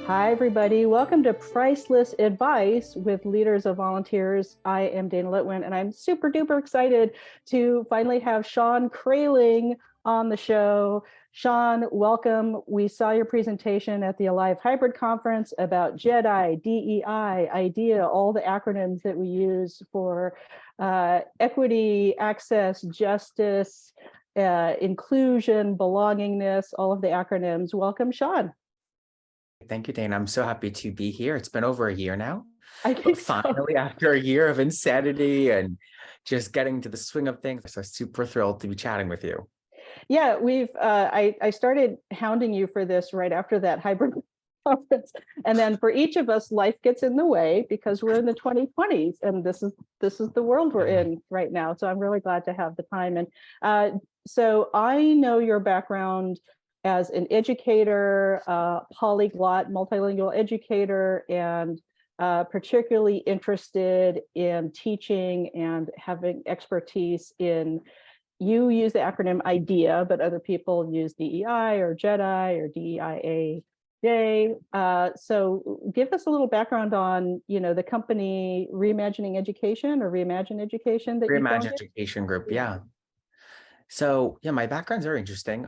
Hi, everybody. Welcome to Priceless Advice with Leaders of Volunteers. I am Dana Litwin, and I'm super duper excited to finally have Sean Kreyling on the show. Sean, welcome. We saw your presentation at the Alive Hybrid Conference about JEDI, DEI, IDEA, all the acronyms that we use for equity, access, justice, inclusion, belongingness, all of the acronyms. Welcome, Sean. Thank you, Dana. I'm so happy to be here. It's been over a year now, I but think so. finally, after a year of insanity and just getting to the swing of things, I'm so super thrilled to be chatting with you. Yeah, I started hounding you for this right after that hybrid conference. And then for each of us, life gets in the way because we're in the 2020s and this is the world we're Yeah. in right now. So I'm really glad to have the time. And so I know your background as an educator, polyglot, multilingual educator, and particularly interested in teaching and having expertise in, you use the acronym IDEA, but other people use DEI or JEDI or DEIJ. So give us a little background on, the company Reimagining Education or Reimagine Education that you Reimagine founded. Education Group. Yeah. Yeah. So yeah, my background's very interesting.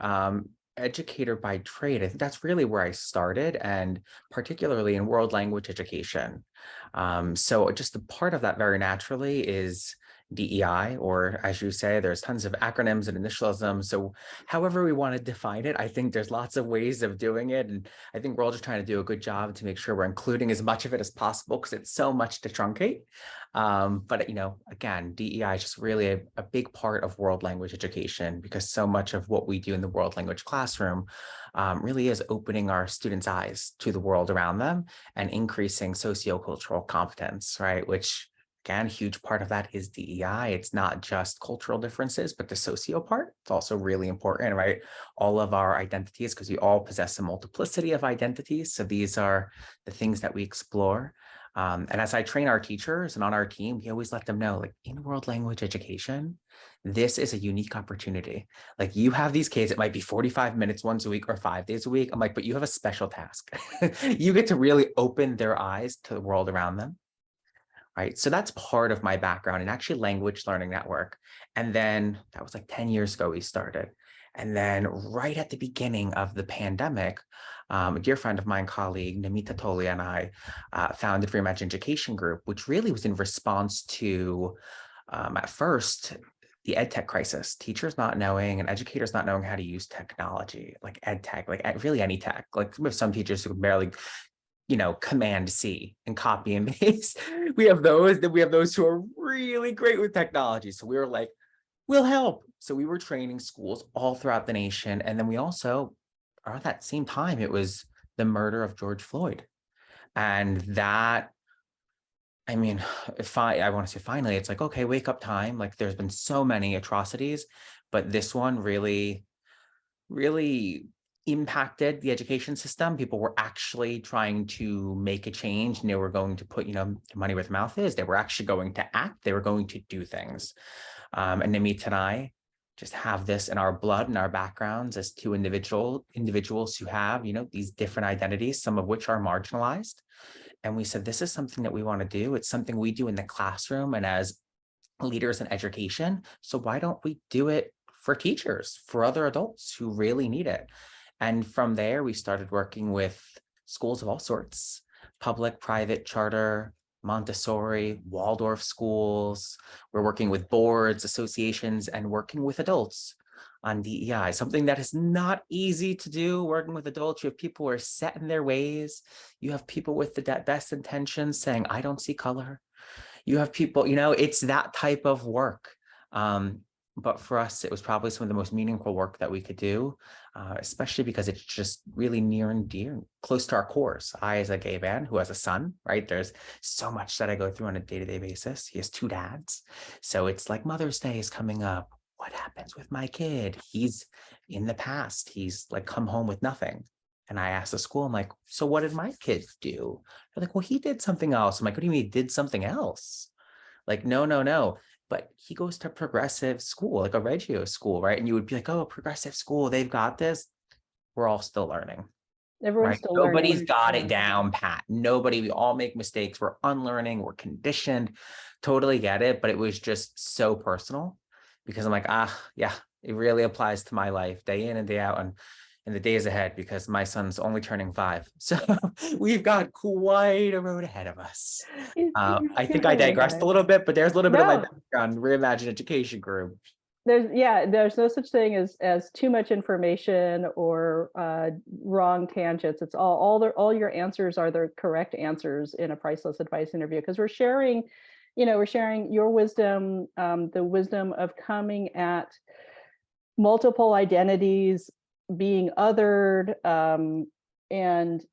Educator by trade. I think that's really where I started, and particularly in world language education. So just a part of that very naturally is DEI, or as you say, there's tons of acronyms and initialisms. So however we want to define it, I think there's lots of ways of doing it. And I think we're all just trying to do a good job to make sure we're including as much of it as possible because it's so much to truncate. But again, DEI is just really a big part of world language education because so much of what we do in the world language classroom really is opening our students' eyes to the world around them and increasing sociocultural competence, right? Which again, a huge part of that is DEI. It's not just cultural differences, but the socio part. It's also really important, right? All of our identities, because we all possess a multiplicity of identities. So these are the things that we explore. And as I train our teachers and on our team, we always let them know, like in world language education, this is a unique opportunity. Like you have these kids, it might be 45 minutes once a week or 5 days a week. I'm like, but you have a special task. You get to really open their eyes to the world around them. Right. So that's part of my background in actually language learning network. And then that was like 10 years ago we started. And then right at the beginning of the pandemic, a dear friend of mine, colleague, Namita Toli, and I founded Reimagine Education Group, which really was in response to, at first, the ed tech crisis, teachers not knowing and educators not knowing how to use technology, like ed tech, like really any tech. Like we have some teachers who barely Command C and copy and paste. We have those, then we have those who are really great with technology. So we were like, we'll help. So we were training schools all throughout the nation. And then we also, around that same time, it was the murder of George Floyd. And that, I mean, if I want to say finally, it's like, okay, wake up time. Like there's been so many atrocities, but this one really impacted the education system. People were actually trying to make a change and they were going to put, money where their mouth is. They were actually going to act. They were going to do things. And Namit and I just have this in our blood and our backgrounds as two individuals who have, these different identities, some of which are marginalized. And we said, this is something that we want to do. It's something we do in the classroom and as leaders in education. So why don't we do it for teachers, for other adults who really need it? And from there, we started working with schools of all sorts, public, private, charter, Montessori, Waldorf schools. We're working with boards, associations, and working with adults on DEI, something that is not easy to do, working with adults. You have people who are set in their ways. You have people with the best intentions saying, I don't see color. You have people, it's that type of work. But for us, it was probably some of the most meaningful work that we could do, especially because it's just really near and dear, close to our cores. I, as a gay man who has a son, right? There's so much that I go through on a day-to-day basis. He has two dads. So it's like Mother's Day is coming up. What happens with my kid? He's in the past. He's like come home with nothing. And I asked the school, I'm like, so what did my kid do? They're like, well, he did something else. I'm like, what do you mean he did something else? Like, no, no, no. But he goes to progressive school, like a Reggio school, right? And you would be like, oh, progressive school, they've got this. We're all still learning. Everyone's right? still Nobody's learning. got Yeah. it down pat. Nobody, we all make mistakes. We're unlearning, we're conditioned. Totally get it. But it was just so personal because I'm like, yeah, it really applies to my life day in and day out and in the days ahead because my son's only turning 5. So we've got quite a road ahead of us. I He's think I only digressed a 5. little bit, but there's a little bit of my No, background, Reimagine Education Group. there's no such thing as too much information or wrong tangents. It's all your answers are the correct answers in a priceless advice interview because we're sharing, we're sharing your wisdom, the wisdom of coming at multiple identities, being othered, and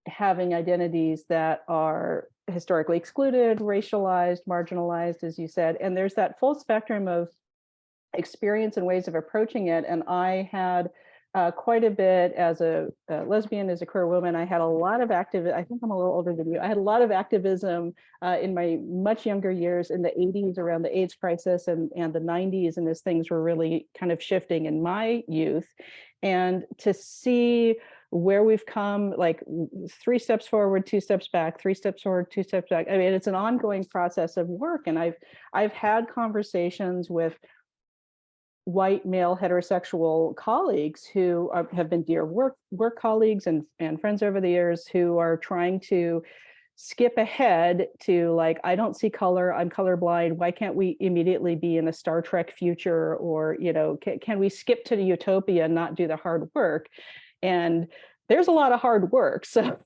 having identities that are historically excluded, racialized, marginalized, as you said. And there's that full spectrum of experience and ways of approaching it. And I had quite a bit as a lesbian, as a queer woman. I had a lot of I think I'm a little older than you. I had a lot of activism in my much younger years in the 80s around the AIDS crisis and the 90s. And as things were really kind of shifting in my youth. And to see where we've come, like 3 steps forward, 2 steps back, 3 steps forward, 2 steps back. I mean, it's an ongoing process of work. And I've had conversations with white male heterosexual colleagues who have been dear work colleagues and friends over the years who are trying to skip ahead to like, I don't see color, I'm colorblind. Why can't we immediately be in a Star Trek future? Or, can we skip to the utopia and not do the hard work? And there's a lot of hard work. So,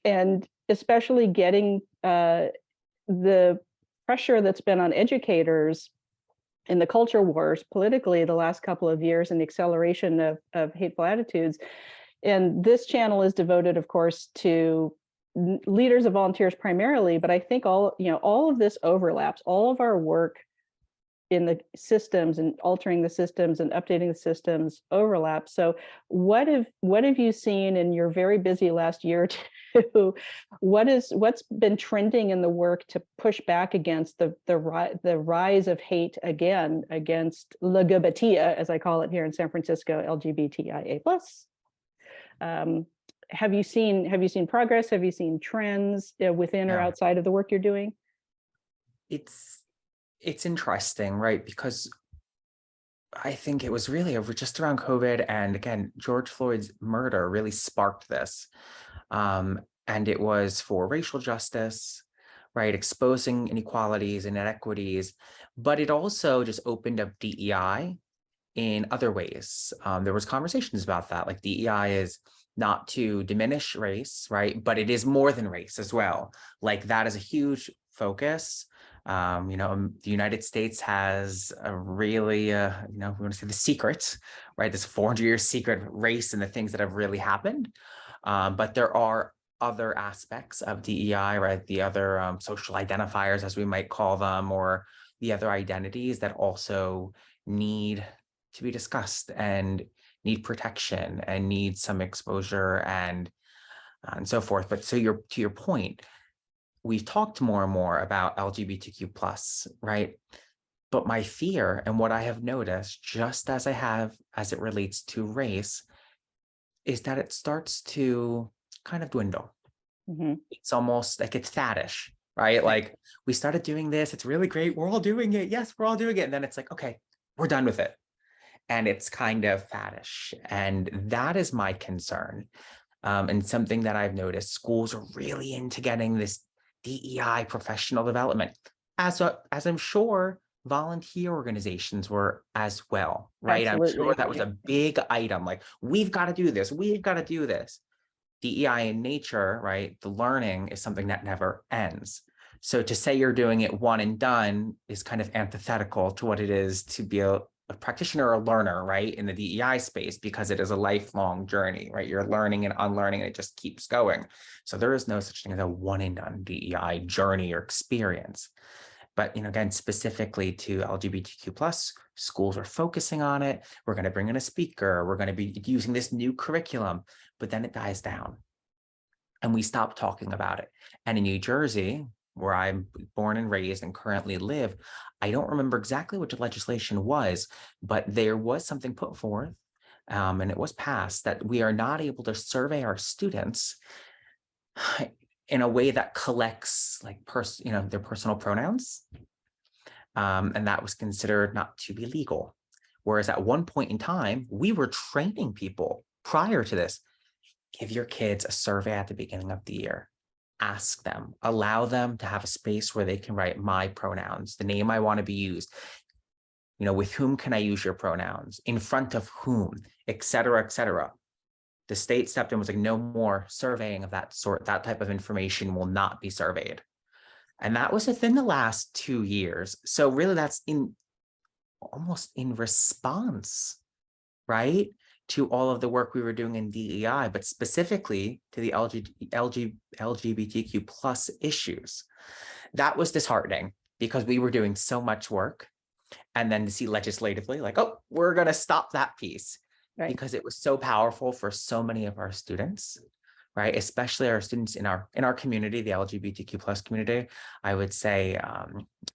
and especially getting the pressure that's been on educators in the culture wars politically the last couple of years and the acceleration of hateful attitudes. And this channel is devoted, of course, to leaders and volunteers primarily, but I think all of this overlaps, all of our work in the systems and altering the systems and updating the systems overlap. So what have you seen in your very busy last year or two? What's been trending in the work to push back against the rise of hate against LGBT, as I call it here in San Francisco, LGBTIA+. Have you seen progress? Have you seen trends within or Yeah. outside of the work you're doing? It's interesting, right? Because I think it was really over just around COVID. And again, George Floyd's murder really sparked this. And it was for racial justice, right? Exposing inequalities and inequities. But it also just opened up DEI in other ways. There was conversations about that. Like DEI is not to diminish race, right? But it is more than race as well. Like that is a huge focus. The United States has a really, we want to say the secret, right? This 400-year secret race and the things that have really happened. But there are other aspects of DEI, right? The other social identifiers, as we might call them, or the other identities that also need to be discussed and need protection and need some exposure and so forth. But so to your point, we've talked more and more about LGBTQ plus, right? But my fear and what I have noticed, just as I have as it relates to race, is that it starts to kind of dwindle. Mm-hmm. It's almost like it's faddish, right? Like we started doing this, it's really great, we're all doing it. Yes, we're all doing it. And then it's like, okay, we're done with it. And it's kind of faddish. And that is my concern. And something that I've noticed, schools are really into getting this DEI professional development, as I'm sure volunteer organizations were as well, right? Absolutely. I'm sure that was a big item. Like, we've got to do this. We've got to do this. DEI in nature, right? The learning is something that never ends. So to say you're doing it one and done is kind of antithetical to what it is to be a practitioner or a learner, right, in the DEI space, because it is a lifelong journey, right? You're learning and unlearning, and it just keeps going. So there is no such thing as a one and done DEI journey or experience. But again, specifically to LGBTQ plus, schools are focusing on it. We're going to bring in a speaker. We're going to be using this new curriculum, but then it dies down, and we stop talking about it. And in New Jersey, where I'm born and raised and currently live, I don't remember exactly what the legislation was, but there was something put forth and it was passed, that we are not able to survey our students in a way that collects like their personal pronouns. And that was considered not to be legal. Whereas at one point in time, we were training people prior to this. Give your kids a survey at the beginning of the year. Ask them, allow them to have a space where they can write my pronouns, the name I want to be used. With whom can I use your pronouns? In front of whom, et cetera, et cetera. The state stepped in, was like, no more surveying of that sort. That type of information will not be surveyed. And that was within the last 2 years. So really that's almost in response, right, to all of the work we were doing in DEI, but specifically to the LGBTQ plus issues. That was disheartening because we were doing so much work, and then to see legislatively like, oh, we're going to stop that piece, right, because it was so powerful for so many of our students, right? Especially our students in our community, the LGBTQ plus community. I would say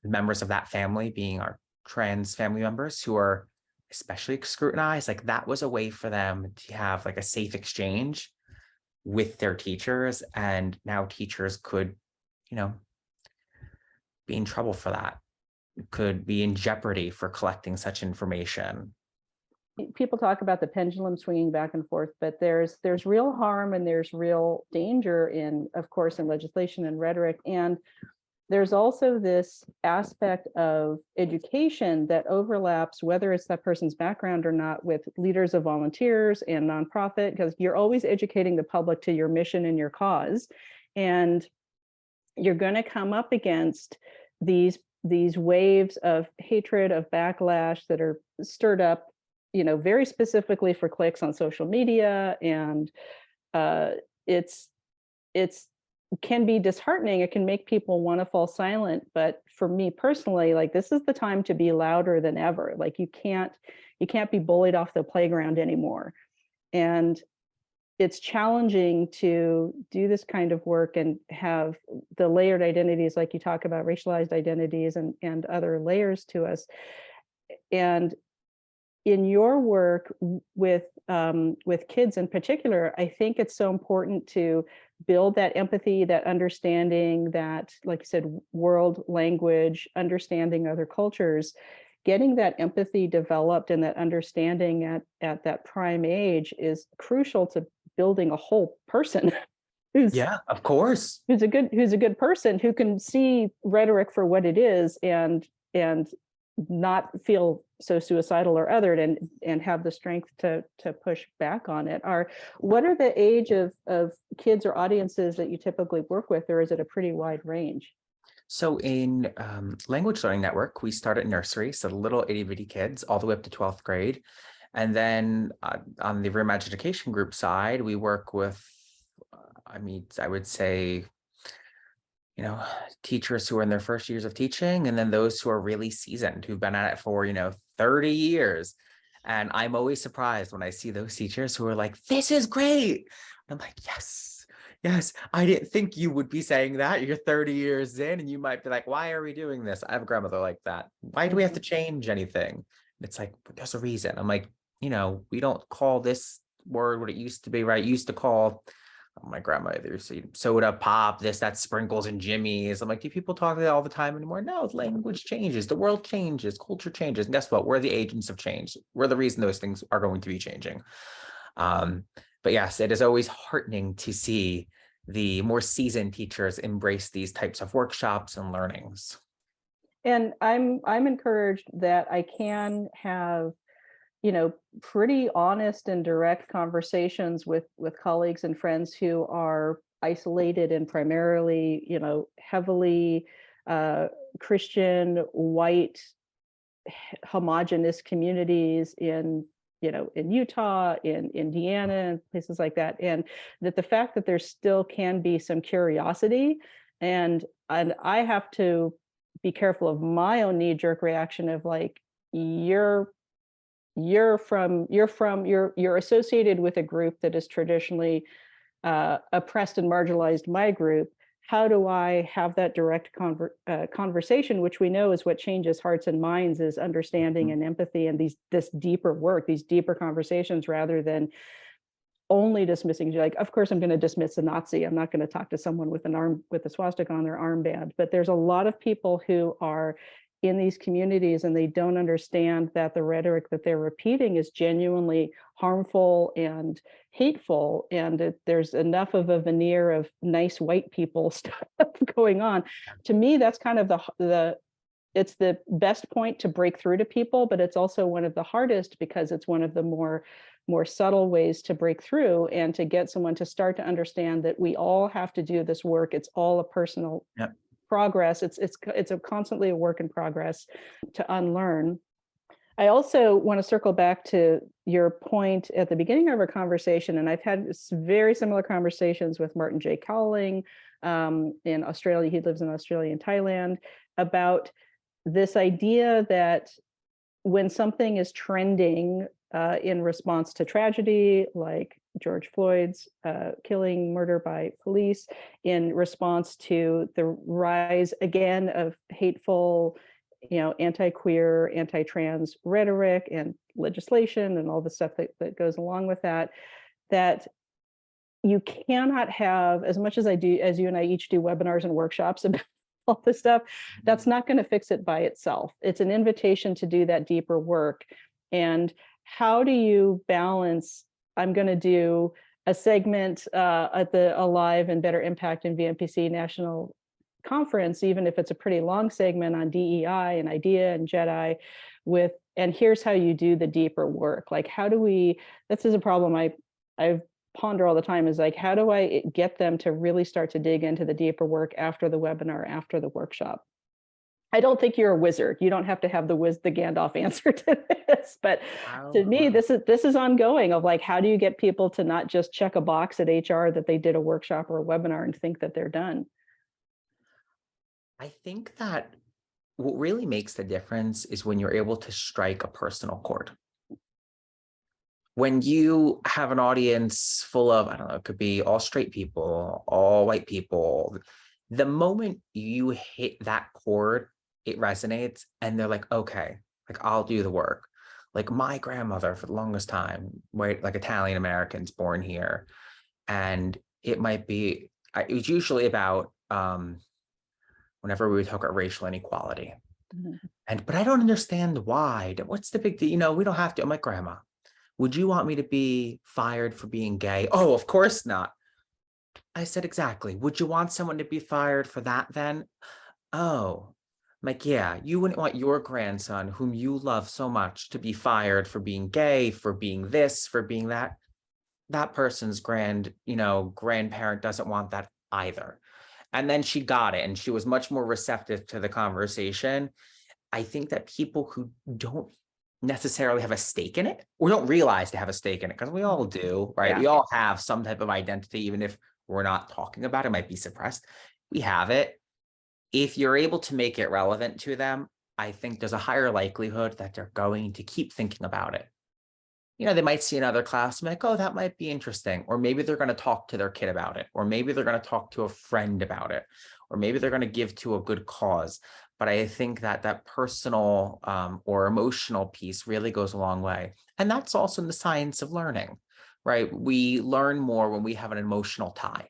members of that family being our trans family members who are especially scrutinized. Like that was a way for them to have like a safe exchange with their teachers. And now teachers could, be in trouble for that, could be in jeopardy for collecting such information. People talk about the pendulum swinging back and forth, but there's real harm and there's real danger in legislation and rhetoric. And there's also this aspect of education that overlaps, whether it's that person's background or not, with leaders of volunteers and nonprofit, because you're always educating the public to your mission and your cause. And you're going to come up against these waves of hatred, of backlash that are stirred up, very specifically for clicks on social media. And it's can be disheartening. It can make people want to fall silent. But for me personally, like this is the time to be louder than ever. Like you can't be bullied off the playground anymore. And it's challenging to do this kind of work and have the layered identities, like you talk about, racialized identities and other layers to us. And in your work with kids in particular, I think it's so important to build that empathy, that understanding, that, like you said, world language, understanding other cultures, getting that empathy developed and that understanding at that prime age is crucial to building a whole person who's of course, who's a good person, who can see rhetoric for what it is and not feel so suicidal or othered, and have the strength to push back on it. What are the age of kids or audiences that you typically work with, or is it a pretty wide range? So in Language Learning Network, we start at nursery, so little itty bitty kids all the way up to 12th grade. And then on the Reimagine Education group side, we work with, I would say, teachers who are in their first years of teaching, and then those who are really seasoned, who've been at it for, 30 years. And I'm always surprised when I see those teachers who are like, this is great. I'm like, yes, I didn't think you would be saying that. You're 30 years in and you might be like, why are we doing this? I have a grandmother like that. Why do we have to change anything? It's like, there's a reason. I'm like, we don't call this word what it used to be, right? Used to call my grandma either soda pop, that sprinkles and jimmies. I'm like, do people talk that all the time anymore? No, language changes, the world changes, culture changes. And guess what? We're the agents of change. We're the reason those things are going to be changing. But yes, it is always heartening to see the more seasoned teachers embrace these types of workshops and learnings. And I'm encouraged that I can have pretty honest and direct conversations with colleagues and friends who are isolated in primarily, heavily Christian, white, homogenous communities in Utah, in Indiana, and places like that. And that the fact that there still can be some curiosity, and I have to be careful of my own knee-jerk reaction of like, you're associated with a group that is traditionally oppressed and marginalized my group. how do I have that direct conversation, which we know is what changes hearts and minds, is understanding and empathy and this deeper work, these deeper conversations, rather than only dismissing. Like, of course, I'm going to dismiss a Nazi. I'm not going to talk to someone with a swastika on their armband. But there's a lot of people who are in these communities and they don't understand that the rhetoric that they're repeating is genuinely harmful and hateful. And there's enough of a veneer of nice white people stuff going on. To me, that's kind of it's the best point to break through to people, but it's also one of the hardest because it's one of the more subtle ways to break through and to get someone to start to understand that we all have to do this work. It's all a personal progress. It's constantly a work in progress to unlearn. I also want to circle back to your point at the beginning of our conversation, and I've had very similar conversations with Martin J. Cowling in Australia. He lives in Australia and Thailand, about this idea that when something is trending in response to tragedy, like George Floyd's murder by police, in response to the rise again of hateful, anti-queer, anti-trans rhetoric and legislation and all the stuff that goes along with that, that you cannot have, as much as you and I each do webinars and workshops about all this stuff, that's not going to fix it by itself. It's an invitation to do that deeper work. And how do you balance, I'm going to do a segment at the Alive and Better Impact in VMPC National Conference, even if it's a pretty long segment on DEI and IDEA and JEDI, and here's how you do the deeper work. Like, this is a problem I ponder all the time, is like, how do I get them to really start to dig into the deeper work after the webinar, after the workshop? I don't think you're a wizard. You don't have to have the Gandalf answer to this, but to me, this is ongoing, of like, how do you get people to not just check a box at HR that they did a workshop or a webinar and think that they're done? I think that what really makes the difference is when you're able to strike a personal chord. When you have an audience full of, I don't know, it could be all straight people, all white people, the moment you hit that chord, it resonates and they're like, okay, like, I'll do the work. Like, my grandmother for the longest time, white, like Italian Americans born here. And it was usually about, whenever we would talk about racial inequality. But I don't understand why. What's the big deal? We don't have to. I'm like, Grandma, would you want me to be fired for being gay? Oh, of course not. I said, exactly. Would you want someone to be fired for that then? Oh, I'm like, yeah, you wouldn't want your grandson, whom you love so much, to be fired for being gay, for being this, for being that. That person's grandparent doesn't want that either. And then she got it, and she was much more receptive to the conversation. I think that people who don't necessarily have a stake in it, or don't realize they have a stake in it, because we all do, right? Yeah. We all have some type of identity, even if we're not talking about it, it might be suppressed. We have it. If you're able to make it relevant to them, I think there's a higher likelihood that they're going to keep thinking about it. They might see another class and be like, oh, that might be interesting. Or maybe they're going to talk to their kid about it. Or maybe they're going to talk to a friend about it. Or maybe they're going to give to a good cause. But I think that personal or emotional piece really goes a long way. And that's also in the science of learning, right? We learn more when we have an emotional tie.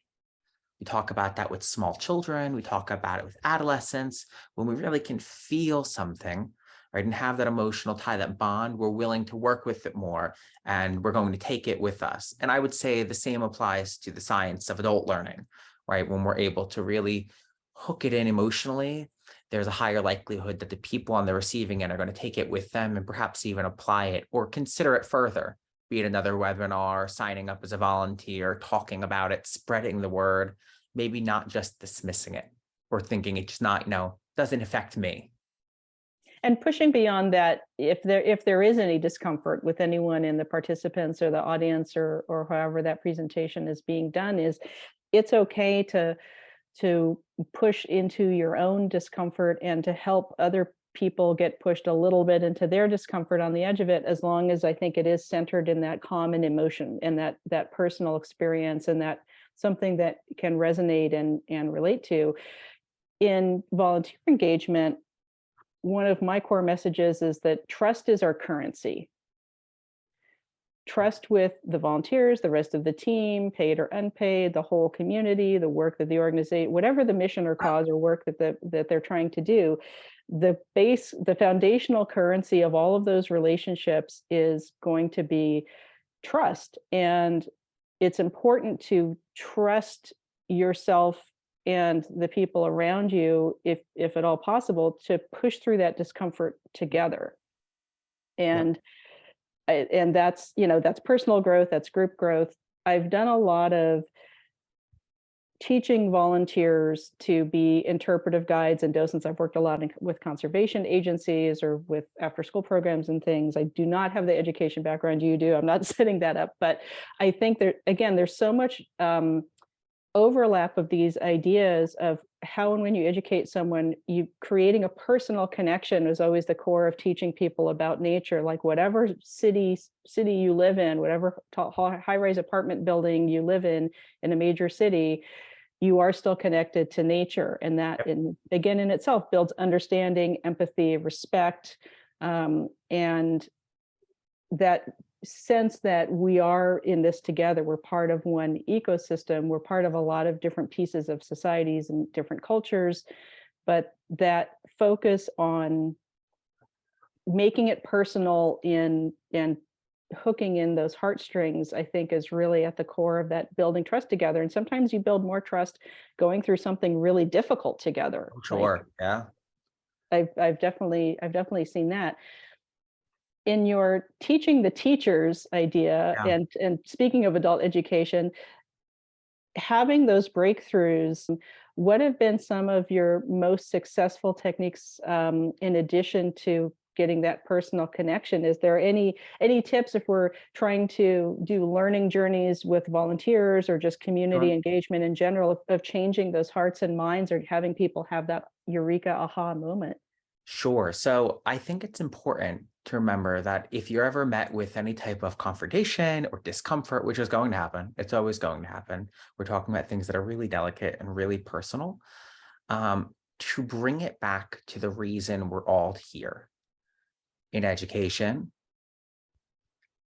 We talk about that with small children. We talk about it with adolescents. When we really can feel something, right, and have that emotional tie, that bond, we're willing to work with it more, and we're going to take it with us. And I would say the same applies to the science of adult learning, right? When we're able to really hook it in emotionally, there's a higher likelihood that the people on the receiving end are going to take it with them and perhaps even apply it or consider it further, be it another webinar, signing up as a volunteer, talking about it, spreading the word, maybe not just dismissing it or thinking it's just not, doesn't affect me. And pushing beyond that, if there is any discomfort with anyone in the participants or the audience or however that presentation is being done, it's okay to push into your own discomfort and to help other people get pushed a little bit into their discomfort on the edge of it, as long as I think it is centered in that common emotion and that personal experience and that something that can resonate and relate to. In volunteer engagement, one of my core messages is that trust is our currency. Trust with the volunteers, the rest of the team, paid or unpaid, the whole community, the work that the organization, whatever the mission or cause or work that they're trying to do, the foundational currency of all of those relationships is going to be trust. And it's important to trust yourself and the people around you, if at all possible, to push through that discomfort together. And that's, that's personal growth, that's group growth. I've done a lot of teaching volunteers to be interpretive guides and docents. I've worked a lot with conservation agencies or with after school programs and things. I do not have the education background you do. I'm not setting that up, but I think there's so much overlap of these ideas of how and when you educate someone, you creating a personal connection is always the core of teaching people about nature. Like whatever city you live in, whatever high-rise apartment building you live in a major city, you are still connected to nature. And that, again, in itself builds understanding, empathy, respect, and that sense that we are in this together. We're part of one ecosystem. We're part of a lot of different pieces of societies and different cultures, but that focus on making it personal and hooking in those heartstrings, I think, is really at the core of that building trust together. And sometimes you build more trust going through something really difficult together. Sure. Yeah. I've definitely seen that. In your teaching the teachers idea, and speaking of adult education, having those breakthroughs, what have been some of your most successful techniques in addition to getting that personal connection? Is there any tips if we're trying to do learning journeys with volunteers or just community engagement in general of changing those hearts and minds or having people have that eureka aha moment? Sure. So I think it's important to remember that if you're ever met with any type of confrontation or discomfort, which is going to happen, it's always going to happen. We're talking about things that are really delicate and really personal. To bring it back to the reason we're all here in education.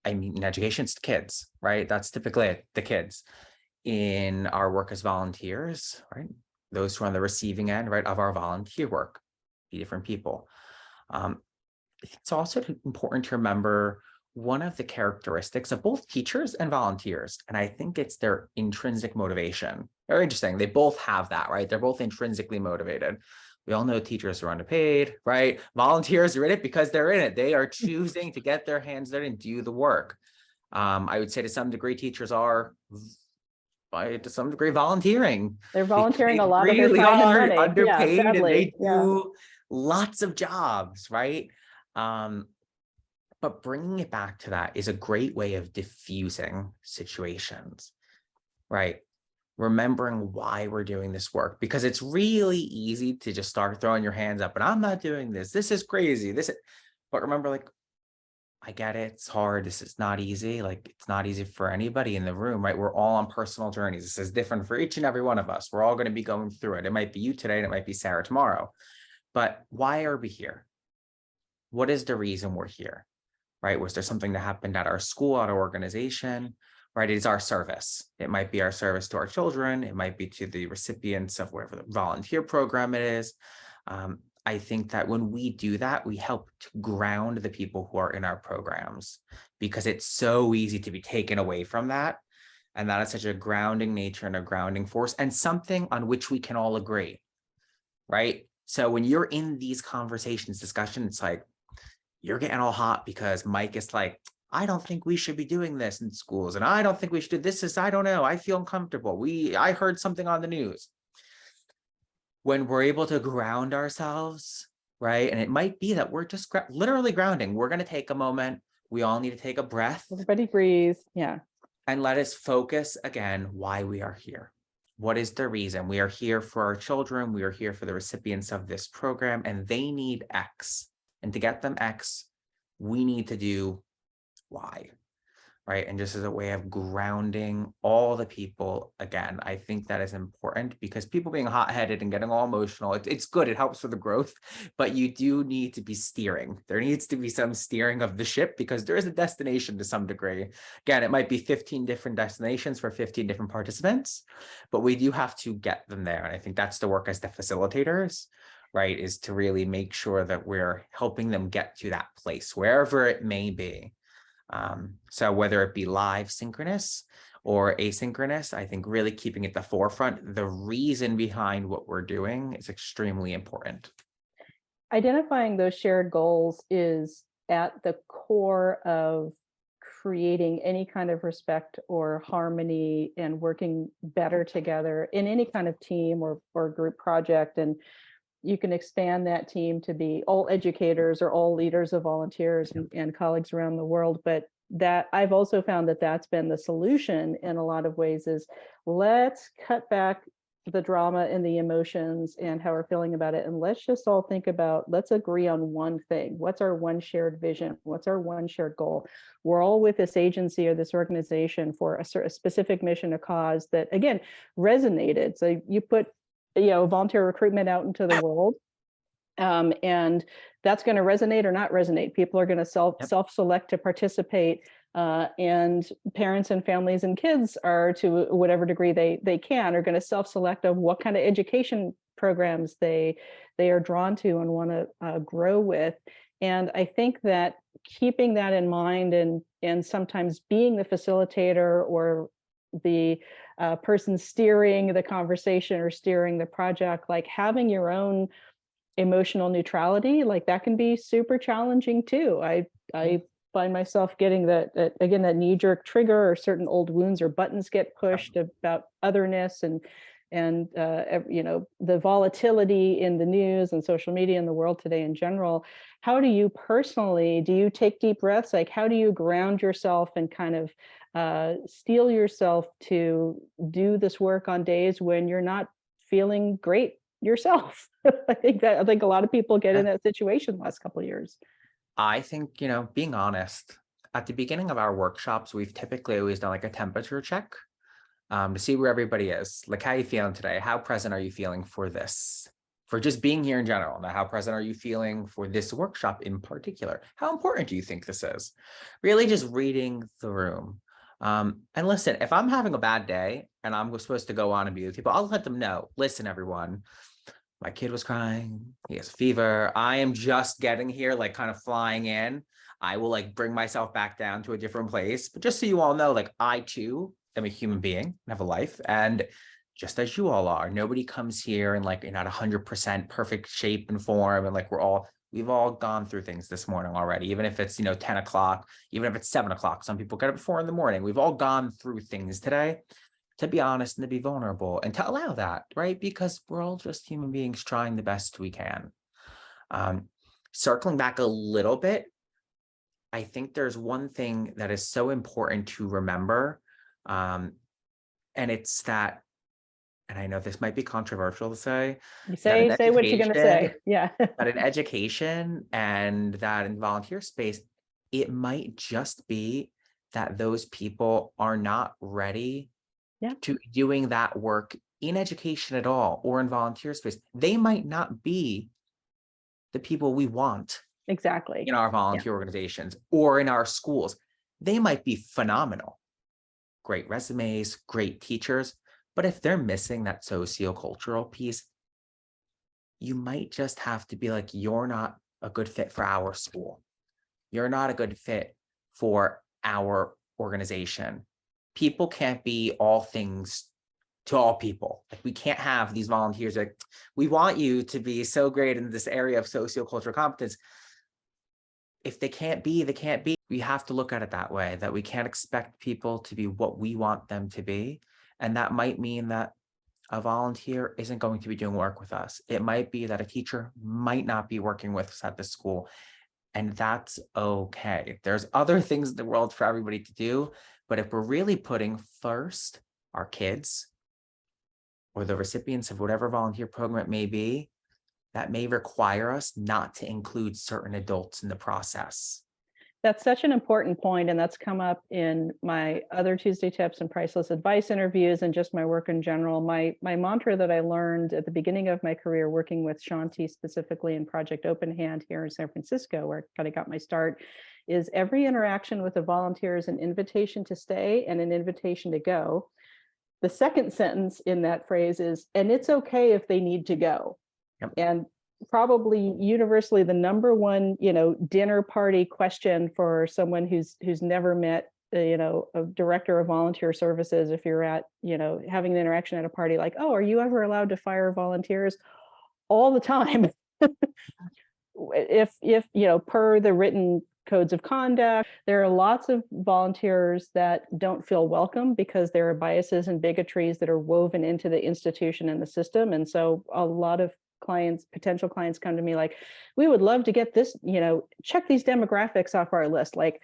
I mean, in education, it's the kids, right? That's typically it, the kids. In our work as volunteers, right? Those who are on the receiving end, right, of our volunteer work, different people. It's also important to remember one of the characteristics of both teachers and volunteers, and I think it's their intrinsic motivation. Very interesting. They both have that, right? They're both intrinsically motivated. We all know teachers are underpaid, right? Volunteers are in it because they're in it. They are choosing to get their hands dirty and do the work. I would say to some degree, teachers are to some degree volunteering. They're volunteering a lot really of their time and money. Underpaid, sadly, and they do lots of jobs, right? But bringing it back to that is a great way of diffusing situations, right? Remembering why we're doing this work, because it's really easy to just start throwing your hands up and I'm not doing this. This is crazy. But remember, like, I get it. It's hard. This is not easy. Like, it's not easy for anybody in the room, right? We're all on personal journeys. This is different for each and every one of us. We're all going to be going through it. It might be you today and it might be Sarah tomorrow. But why are we here? What is the reason we're here, right? Was there something that happened at our school, at our organization, right? It is our service. It might be our service to our children. It might be to the recipients of whatever the volunteer program it is. I think that when we do that, we help to ground the people who are in our programs, because it's so easy to be taken away from that. And that is such a grounding nature and a grounding force and something on which we can all agree, right? So when you're in these conversations, discussion, it's like, you're getting all hot because Mike is like, I don't think we should be doing this in schools. And I don't think we should do this. I don't know. I feel uncomfortable. I heard something on the news. When we're able to ground ourselves, right? And it might be that we're just literally grounding. We're going to take a moment. We all need to take a breath. Everybody breathe. Yeah. And let us focus again why we are here. What is the reason? We are here for our children. We are here for the recipients of this program, and they need X. And to get them X, we need to do Y, right? And just as a way of grounding all the people again. I think that is important because people being hot-headed and getting all emotional, it's good, it helps for the growth, but you do need to be steering. There needs to be some steering of the ship because there is a destination to some degree. Again, it might be 15 different destinations for 15 different participants, but we do have to get them there. And I think that's the work as the facilitators, right, is to really make sure that we're helping them get to that place, wherever it may be. So whether it be live synchronous or asynchronous, I think really keeping at the forefront, the reason behind what we're doing is extremely important. Identifying those shared goals is at the core of creating any kind of respect or harmony and working better together in any kind of team or group project. And you can expand that team to be all educators or all leaders of volunteers and colleagues around the world. But that I've also found that that's been the solution in a lot of ways is let's cut back the drama and the emotions and how we're feeling about it. And let's just all think about, let's agree on one thing. What's our one shared vision? What's our one shared goal? We're all with this agency or this organization for a specific mission, a cause that, again, resonated. So you put volunteer recruitment out into the world. And that's going to resonate or not resonate. People are going to self-select to participate, and parents and families and kids are, to whatever degree they can, are going to self-select of what kind of education programs they are drawn to and want to grow with. And I think that keeping that in mind and sometimes being the facilitator or the person steering the conversation or steering the project, like having your own emotional neutrality, like that can be super challenging too. I find myself getting that again, that knee-jerk trigger, or certain old wounds or buttons get pushed about otherness and the volatility in the news and social media in the world today in general. How do you personally, do you take deep breaths? Like, how do you ground yourself and kind of steel yourself to do this work on days when you're not feeling great yourself? I think a lot of people get in that situation the last couple of years. I think, being honest, at the beginning of our workshops, we've typically always done like a temperature check to see where everybody is. Like, how are you feeling today? How present are you feeling for this? For just being here in general. Now, how present are you feeling for this workshop in particular? How important do you think this is? Really just reading the room. And listen, if I'm having a bad day and I'm supposed to go on and be with people, I'll let them know. Listen, everyone, my kid was crying. He has a fever. I am just getting here, like kind of flying in. I will like bring myself back down to a different place. But just so you all know, like I too am a human being and have a life. And just as you all are, nobody comes here and like you're not 100% perfect shape and form. And like we've all gone through things this morning already, even if it's, 10 o'clock, even if it's 7 o'clock. Some people get up at 4 in the morning. We've all gone through things today. To be honest and to be vulnerable and to allow that, right? Because we're all just human beings trying the best we can. Circling back a little bit, I think there's one thing that is so important to remember. And it's that, and I know this might be controversial to say. You say what you're going to say. Yeah. But in education and that in volunteer space, it might just be that those people are not ready to doing that work in education at all or in volunteer space. They might not be the people we want exactly in our volunteer organizations or in our schools. They might be phenomenal, great resumes, great teachers, but if they're missing that sociocultural piece, you might just have to be like, you're not a good fit for our school. You're not a good fit for our organization. People can't be all things to all people. Like, we can't have these volunteers like, we want you to be so great in this area of sociocultural competence. If they can't be, they can't be. We have to look at it that way, that we can't expect people to be what we want them to be. And that might mean that a volunteer isn't going to be doing work with us. It might be that a teacher might not be working with us at the school. And that's okay. There's other things in the world for everybody to do. But if we're really putting first our kids or the recipients of whatever volunteer program it may be, that may require us not to include certain adults in the process. That's such an important point, and that's come up in my other Tuesday Tips and Priceless advice interviews and just my work in general. My mantra that I learned at the beginning of my career working with Sean specifically in Project Open Hand here in San Francisco, where I kind of got my start, is every interaction with a volunteer is an invitation to stay and an invitation to go. The second sentence in that phrase is, and it's okay if they need to go. Yep. And probably universally the number one, dinner party question for someone who's never met, a director of volunteer services, if you're at, having an interaction at a party, like, oh, are you ever allowed to fire volunteers? All the time. If per the written codes of conduct, there are lots of volunteers that don't feel welcome because there are biases and bigotries that are woven into the institution and the system. And so a lot of potential clients come to me like, we would love to get this, check these demographics off our list. Like,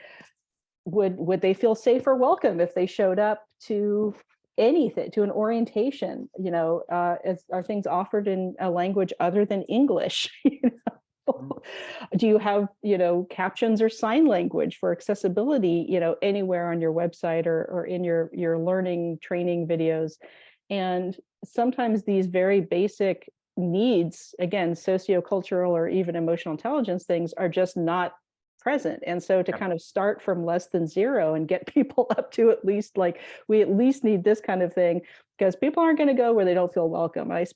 would they feel safe or welcome if they showed up to anything, to an orientation? Are things offered in a language other than English? Do you have, captions or sign language for accessibility, anywhere on your website or in your learning training videos? And sometimes these very basic needs, again, sociocultural or even emotional intelligence things, are just not present. And so to kind of start from less than zero and get people up to at least, like, we at least need this kind of thing, because people aren't going to go where they don't feel welcome. I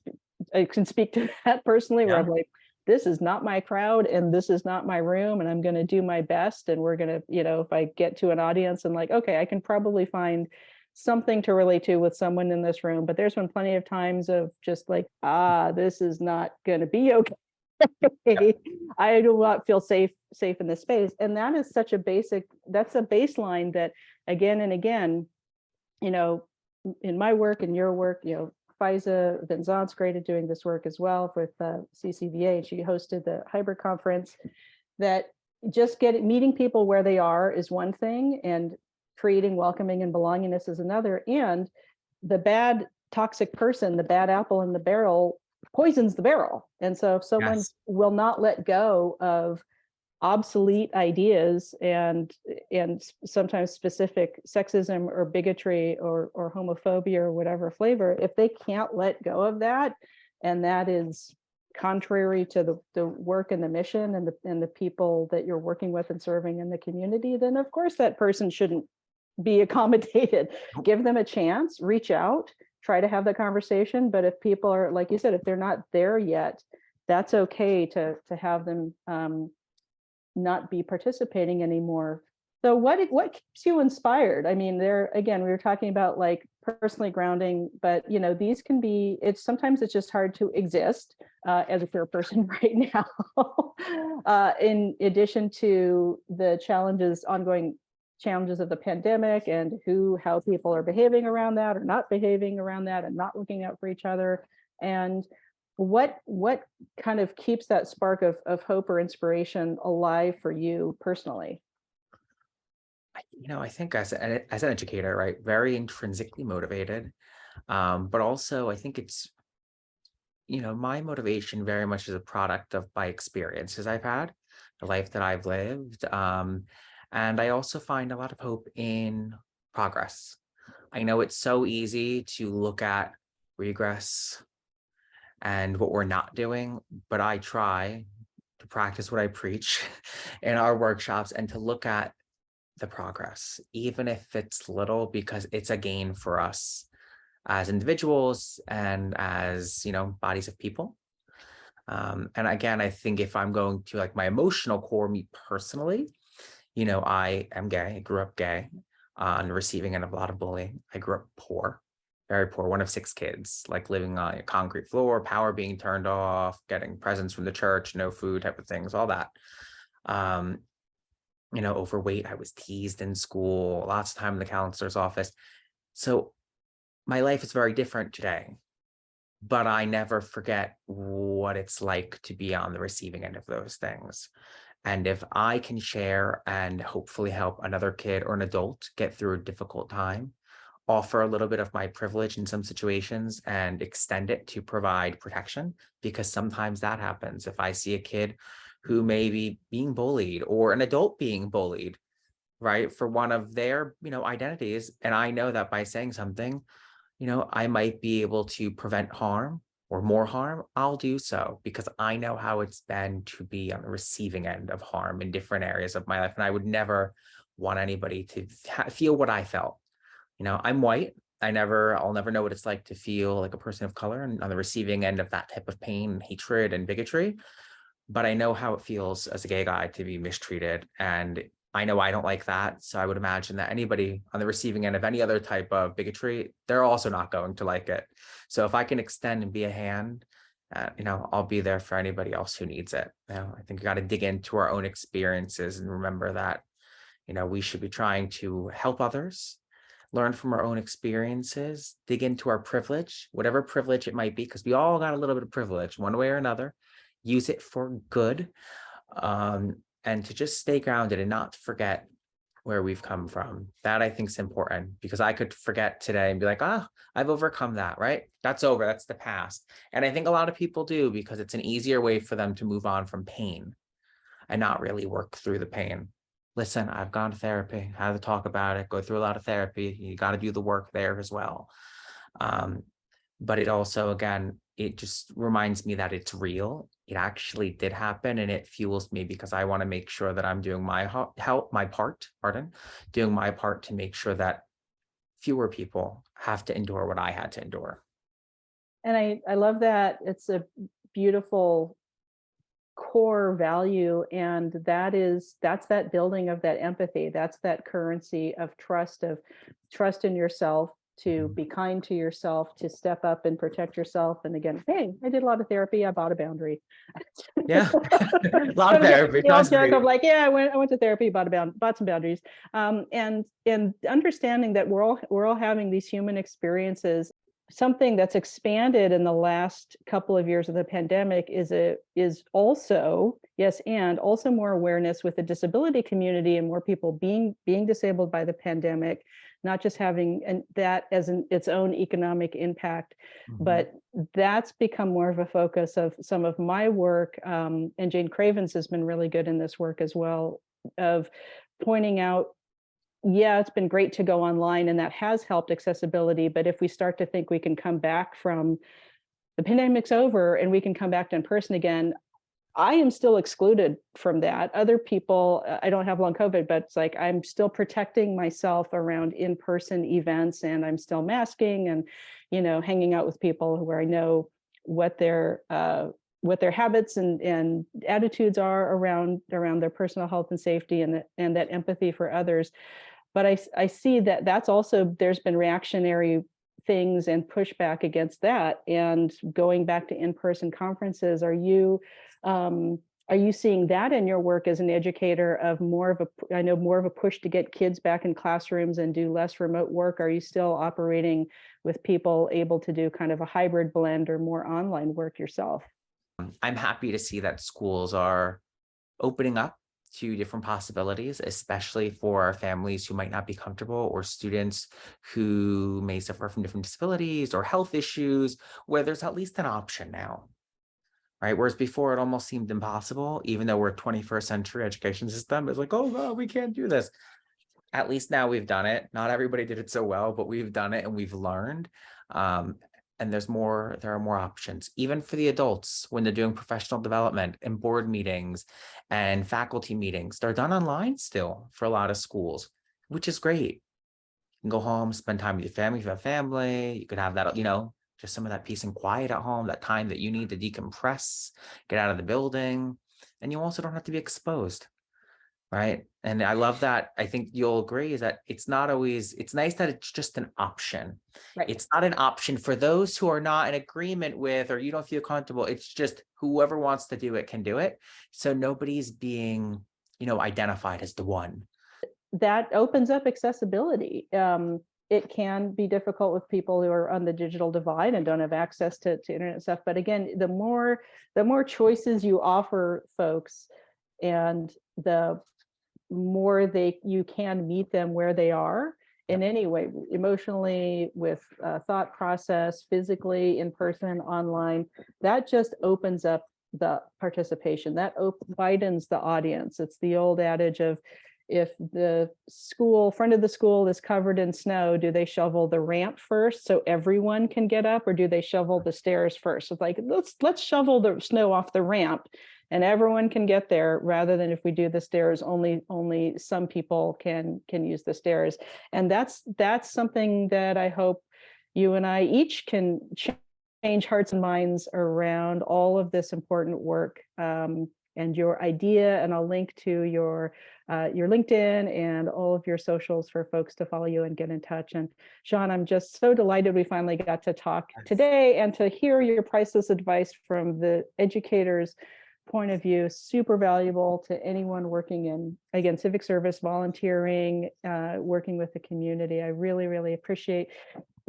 can speak to that personally, where I'm like, this is not my crowd and this is not my room, and I'm going to do my best. And we're going to, if I get to an audience and like, okay, I can probably find something to relate to with someone in this room, but there's been plenty of times of just like, this is not going to be okay. I do not feel safe in this space. And that is such a that's a baseline that again and again, in my work and your work, Faiza Vinzant's great at doing this work as well with CCVA. She hosted the hybrid conference. That just meeting people where they are is one thing, and creating welcoming and belongingness is another. And the bad toxic person, the bad apple in the barrel, poisons the barrel. And so if someone will not let go of obsolete ideas and sometimes specific sexism or bigotry or homophobia or whatever flavor, if they can't let go of that, and that is contrary to the work and the mission and the people that you're working with and serving in the community, then of course that person shouldn't be accommodated. Give them a chance, reach out, try to have the conversation. But if people are, like you said, if they're not there yet, that's okay to have them not be participating anymore. So what keeps you inspired? I mean, again, we were talking about like personally grounding, but these can be, sometimes it's just hard to exist as a queer person right now. In addition to the ongoing challenges of the pandemic and how people are behaving around that or not behaving around that and not looking out for each other. And what kind of keeps that spark of hope or inspiration alive for you personally? I think as an educator, right, very intrinsically motivated, but also I think it's, my motivation very much is a product of my experiences I've had, the life that I've lived. And I also find a lot of hope in progress. I know it's so easy to look at regress and what we're not doing, but I try to practice what I preach in our workshops and to look at the progress, even if it's little, because it's a gain for us as individuals and as, bodies of people. And again, I think if I'm going to like my emotional core, me personally, I am gay. I grew up gay on receiving end of a lot of bullying. I grew up poor, very poor, one of 6 kids, like living on a concrete floor, power being turned off, getting presents from the church, no food type of things, all that. Overweight, I was teased in school, lots of time in the counselor's office. So my life is very different today, but I never forget what it's like to be on the receiving end of those things. And if I can share and hopefully help another kid or an adult get through a difficult time, offer a little bit of my privilege in some situations and extend it to provide protection, because sometimes that happens. If I see a kid who may be being bullied, or an adult being bullied, right, for one of their, identities. And I know that by saying something, I might be able to prevent harm or more harm. I'll do so because I know how it's been to be on the receiving end of harm in different areas of my life. And I would never want anybody to feel what I felt. I'm white. I'll never know what it's like to feel like a person of color and on the receiving end of that type of pain and hatred and bigotry. But I know how it feels as a gay guy to be mistreated. And I know I don't like that. So I would imagine that anybody on the receiving end of any other type of bigotry, they're also not going to like it. So if I can extend and be a hand, I'll be there for anybody else who needs it. I think we got to dig into our own experiences and remember that, we should be trying to help others, learn from our own experiences, dig into our privilege, whatever privilege it might be, because we all got a little bit of privilege one way or another, use it for good, and to just stay grounded and not forget where we've come from. That I think is important, because I could forget today and be like, I've overcome that, right? That's over, that's the past. And I think a lot of people do, because it's an easier way for them to move on from pain and not really work through the pain. Listen, I've gone to therapy, had to talk about it, go through a lot of therapy. You got to do the work there as well. But it also, again, it just reminds me that it's real. It actually did happen, and it fuels me because I want to make sure that I'm doing my part to make sure that fewer people have to endure what I had to endure. And I love that. It's a beautiful core value, and that's that building of that empathy. That's that currency of trust in yourself, to be kind to yourself, to step up and protect yourself. And again, hey, I did a lot of therapy. I bought a boundary. Yeah, a lot of therapy. The old joke of like, yeah, I went to therapy, bought some boundaries, and understanding that we're all having these human experiences. Something that's expanded in the last couple of years of the pandemic is also, yes, and also more awareness with the disability community, and more people being disabled by the pandemic, not just having that as its own economic impact, but that's become more of a focus of some of my work. And Jane Cravens has been really good in this work as well, of pointing out, yeah, it's been great to go online, and that has helped accessibility. But if we start to think we can come back from the pandemic's over and we can come back to in person again, I am still excluded from that. Other people, I don't have long COVID, but it's like I'm still protecting myself around in-person events, and I'm still masking and, hanging out with people where I know what their habits and attitudes are around their personal health and safety, and that empathy for others. But I see that that's also, there's been reactionary things and pushback against that. And going back to in-person conferences, are you seeing that in your work as an educator, of more of a push to get kids back in classrooms and do less remote work? Are you still operating with people able to do kind of a hybrid blend or more online work yourself? I'm happy to see that schools are opening up to different possibilities, especially for families who might not be comfortable, or students who may suffer from different disabilities or health issues, where there's at least an option now, right? Whereas before it almost seemed impossible, even though we're a 21st century education system, it's like, oh God, we can't do this. At least now we've done it. Not everybody did it so well, but we've done it and we've learned. And there are more options, even for the adults when they're doing professional development and board meetings and faculty meetings. They're done online still for a lot of schools, which is great. You can go home, spend time with your family if you have family. You could have that, just some of that peace and quiet at home, that time that you need to decompress, get out of the building. And you also don't have to be exposed. Right. And I love that. I think you'll agree is that it's nice that it's just an option. Right. It's not an option for those who are not in agreement with, or you don't feel comfortable. It's just whoever wants to do it can do it. So nobody's being, identified as the one. That opens up accessibility. It can be difficult with people who are on the digital divide and don't have access to internet stuff. But again, the more choices you offer folks, and the more you can meet them where they are in any way, emotionally, with thought process, physically, in person, online, that just opens up the participation. That widens the audience. It's the old adage of, if the front of the school is covered in snow, do they shovel the ramp first so everyone can get up, or do they shovel the stairs first? It's like, let's shovel the snow off the ramp and everyone can get there, rather than if we do the stairs, only some people can use the stairs. And that's something that I hope you and I each can change hearts and minds around all of this important work. And your idea, and I'll link to your LinkedIn and all of your socials for folks to follow you and get in touch. And Sean, I'm just so delighted we finally got to talk today and to hear your priceless advice from the educator's point of view. Super valuable to anyone working in, again, civic service, volunteering, working with the community. I really, really appreciate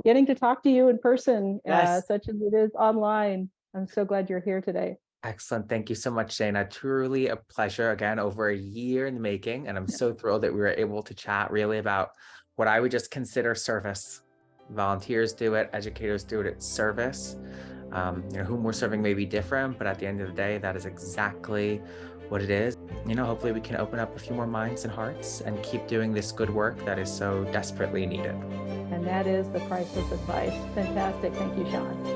getting to talk to you in person, such as it is online. I'm so glad you're here today. Excellent. Thank you so much, Dana. Truly a pleasure. Again, over a year in the making. And I'm so thrilled that we were able to chat really about what I would just consider service. Volunteers do it, educators do it, it's service. Whom we're serving may be different, but at the end of the day, that is exactly what it is. Hopefully we can open up a few more minds and hearts and keep doing this good work that is so desperately needed. And that is the priceless advice. Fantastic. Thank you, Sean.